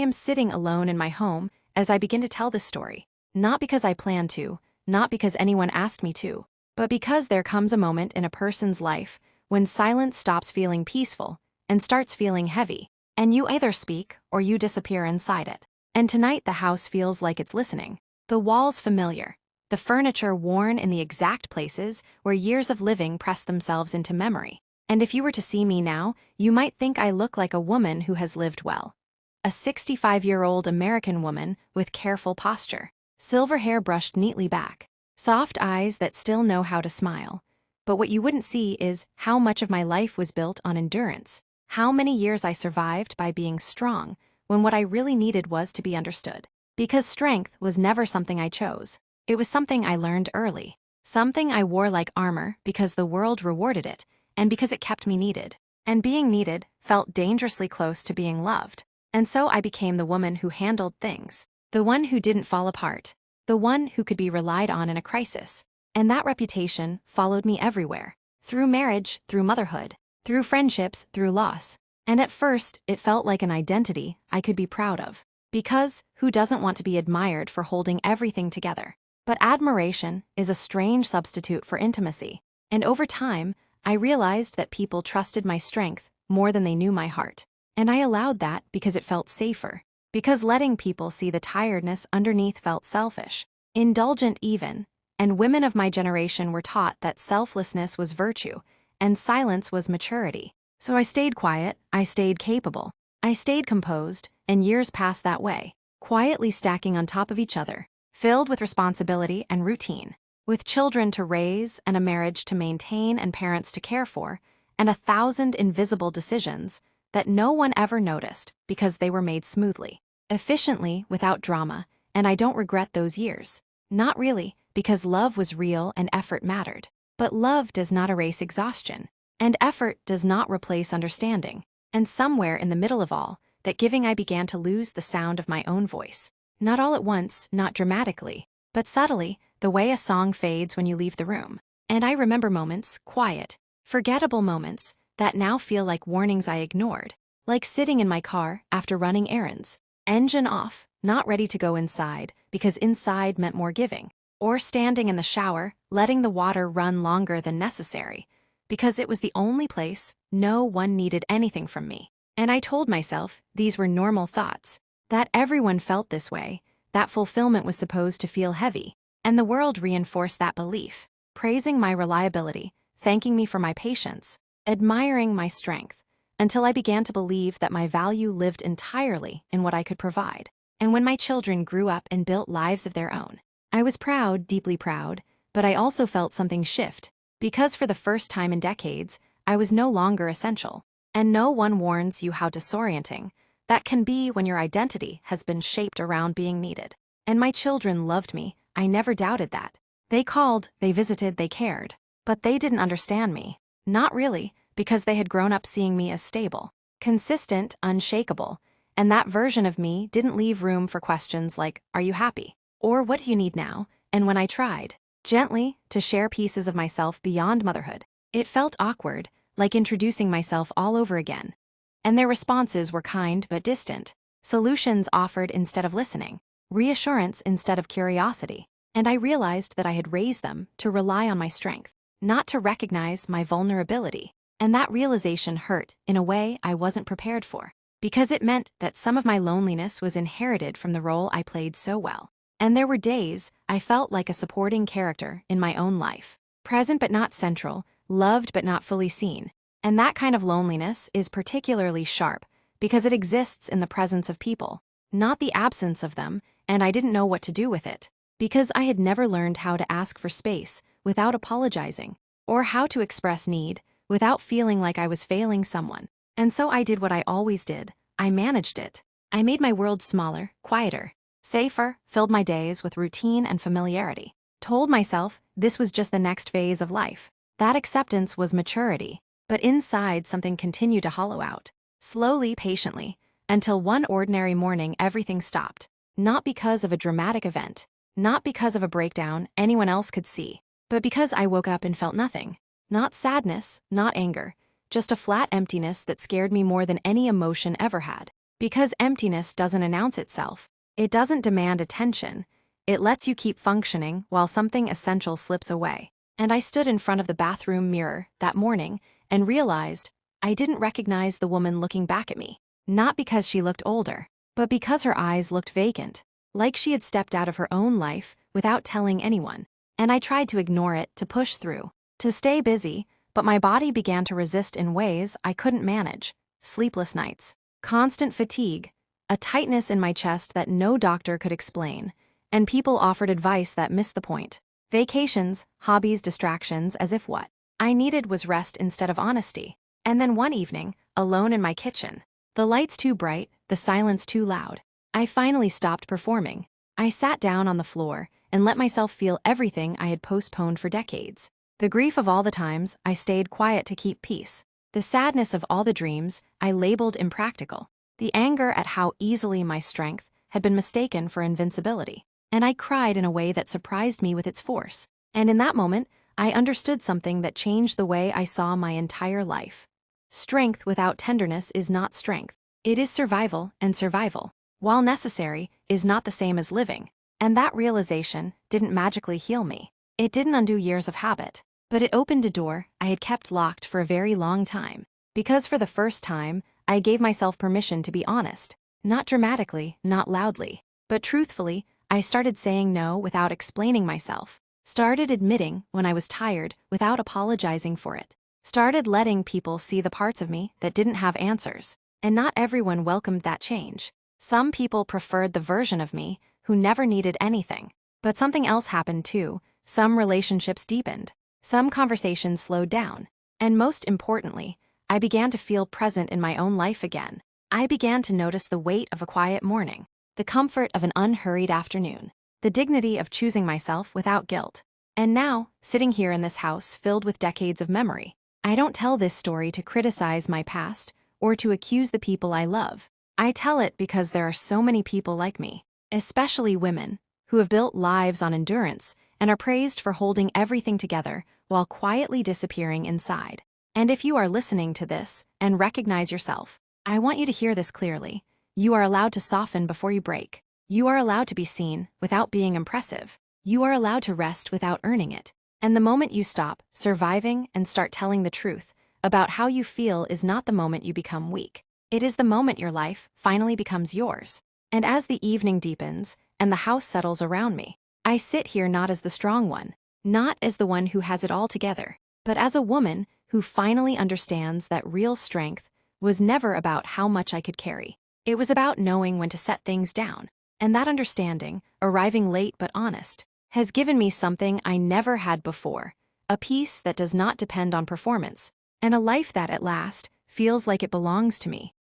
am sitting alone in my home as I begin to tell this story, not because I plan to, not because anyone asked me to, but because there comes a moment in a person's life when silence stops feeling peaceful and starts feeling heavy, and you either speak or you disappear inside it. And tonight the house feels like it's listening. The walls familiar, the furniture worn in the exact places where years of living press themselves into memory. And if you were to see me now, you might think I look like a woman who has lived well. A 65-year-old American woman with careful posture, silver hair brushed neatly back, soft eyes that still know how to smile. But what you wouldn't see is how much of my life was built on endurance, how many years I survived by being strong when what I really needed was to be understood. Because strength was never something I chose. It was something I learned early, something I wore like armor because the world rewarded it, and because it kept me needed. And being needed felt dangerously close to being loved. And so I became the woman who handled things, the one who didn't fall apart, the one who could be relied on in a crisis. And that reputation followed me everywhere, through marriage, through motherhood, through friendships, through loss. And at first, it felt like an identity I could be proud of. Because who doesn't want to be admired for holding everything together? But admiration is a strange substitute for intimacy. And over time, I realized that people trusted my strength more than they knew my heart. And I allowed that because it felt safer. Because letting people see the tiredness underneath felt selfish, indulgent even. And women of my generation were taught that selflessness was virtue, and silence was maturity. So I stayed quiet, I stayed capable, I stayed composed, and years passed that way, quietly stacking on top of each other, filled with responsibility and routine. With children to raise, and a marriage to maintain, and parents to care for, and 1,000 invisible decisions that no one ever noticed because they were made smoothly, efficiently, without drama, and I don't regret those years. Not really, because love was real and effort mattered. But love does not erase exhaustion, and effort does not replace understanding. And somewhere in the middle of all that giving I began to lose the sound of my own voice. Not all at once, not dramatically, but subtly, the way a song fades when you leave the room. And I remember moments, quiet, forgettable moments, that now feel like warnings I ignored. Like sitting in my car after running errands, engine off, not ready to go inside because inside meant more giving. Or standing in the shower, letting the water run longer than necessary, because it was the only place no one needed anything from me. And I told myself these were normal thoughts, that everyone felt this way, that fulfillment was supposed to feel heavy. And the world reinforced that belief, praising my reliability, thanking me for my patience, admiring my strength, until I began to believe that my value lived entirely in what I could provide. And when my children grew up and built lives of their own, I was proud, deeply proud, but I also felt something shift, because for the first time in decades, I was no longer essential. And no one warns you how disorienting that can be when your identity has been shaped around being needed. And my children loved me, I never doubted that. They called, they visited, they cared. But they didn't understand me. Not really, because they had grown up seeing me as stable, consistent, unshakable, and that version of me didn't leave room for questions like, "Are you happy?" Or "What do you need now?" And when I tried, gently, to share pieces of myself beyond motherhood, it felt awkward, like introducing myself all over again. And their responses were kind but distant, solutions offered instead of listening, reassurance instead of curiosity. And I realized that I had raised them to rely on my strength, not to recognize my vulnerability. And that realization hurt in a way I wasn't prepared for, because it meant that some of my loneliness was inherited from the role I played so well. And there were days I felt like a supporting character in my own life, present but not central, loved but not fully seen. And that kind of loneliness is particularly sharp because it exists in the presence of people, not the absence of them, and I didn't know what to do with it, because I had never learned how to ask for space without apologizing, or how to express need without feeling like I was failing someone. And so I did what I always did. I managed it. I made my world smaller, quieter, safer, filled my days with routine and familiarity. Told myself this was just the next phase of life. That acceptance was maturity. But inside something continued to hollow out, slowly, patiently, until one ordinary morning everything stopped. Not because of a dramatic event, not because of a breakdown anyone else could see, but because I woke up and felt nothing. Not sadness, not anger, just a flat emptiness that scared me more than any emotion ever had. Because emptiness doesn't announce itself. It doesn't demand attention. It lets you keep functioning while something essential slips away. And I stood in front of the bathroom mirror that morning and realized I didn't recognize the woman looking back at me. Not because she looked older, but because her eyes looked vacant, like she had stepped out of her own life without telling anyone. And I tried to ignore it, to push through, to stay busy, but my body began to resist in ways I couldn't manage. Sleepless nights, constant fatigue, a tightness in my chest that no doctor could explain, and people offered advice that missed the point. Vacations, hobbies, distractions, as if what I needed was rest instead of honesty. And then one evening, alone in my kitchen, the lights too bright, the silence too loud, I finally stopped performing. I sat down on the floor and let myself feel everything I had postponed for decades. The grief of all the times I stayed quiet to keep peace. The sadness of all the dreams I labeled impractical. The anger at how easily my strength had been mistaken for invincibility. And I cried in a way that surprised me with its force. And in that moment, I understood something that changed the way I saw my entire life. Strength without tenderness is not strength. It is survival, and survival, while necessary, is not the same as living. And that realization didn't magically heal me. It didn't undo years of habit, but it opened a door I had kept locked for a very long time. Because for the first time, I gave myself permission to be honest. Not dramatically, not loudly, but truthfully. I started saying no without explaining myself. Started admitting when I was tired without apologizing for it. Started letting people see the parts of me that didn't have answers. And not everyone welcomed that change. Some people preferred the version of me who never needed anything. But something else happened too. Some relationships deepened. Some conversations slowed down. And most importantly, I began to feel present in my own life again. I began to notice the weight of a quiet morning, the comfort of an unhurried afternoon, the dignity of choosing myself without guilt. And now, sitting here in this house filled with decades of memory, I don't tell this story to criticize my past or to accuse the people I love. I tell it because there are so many people like me, especially women, who have built lives on endurance and are praised for holding everything together while quietly disappearing inside. And if you are listening to this and recognize yourself, I want you to hear this clearly. You are allowed to soften before you break. You are allowed to be seen without being impressive. You are allowed to rest without earning it. And the moment you stop surviving and start telling the truth about how you feel is not the moment you become weak. It is the moment your life finally becomes yours. And as the evening deepens and the house settles around me, I sit here not as the strong one, not as the one who has it all together, but as a woman who finally understands that real strength was never about how much I could carry. It was about knowing when to set things down. And that understanding, arriving late but honest, has given me something I never had before, a peace that does not depend on performance, and a life that, at last, feels like it belongs to me.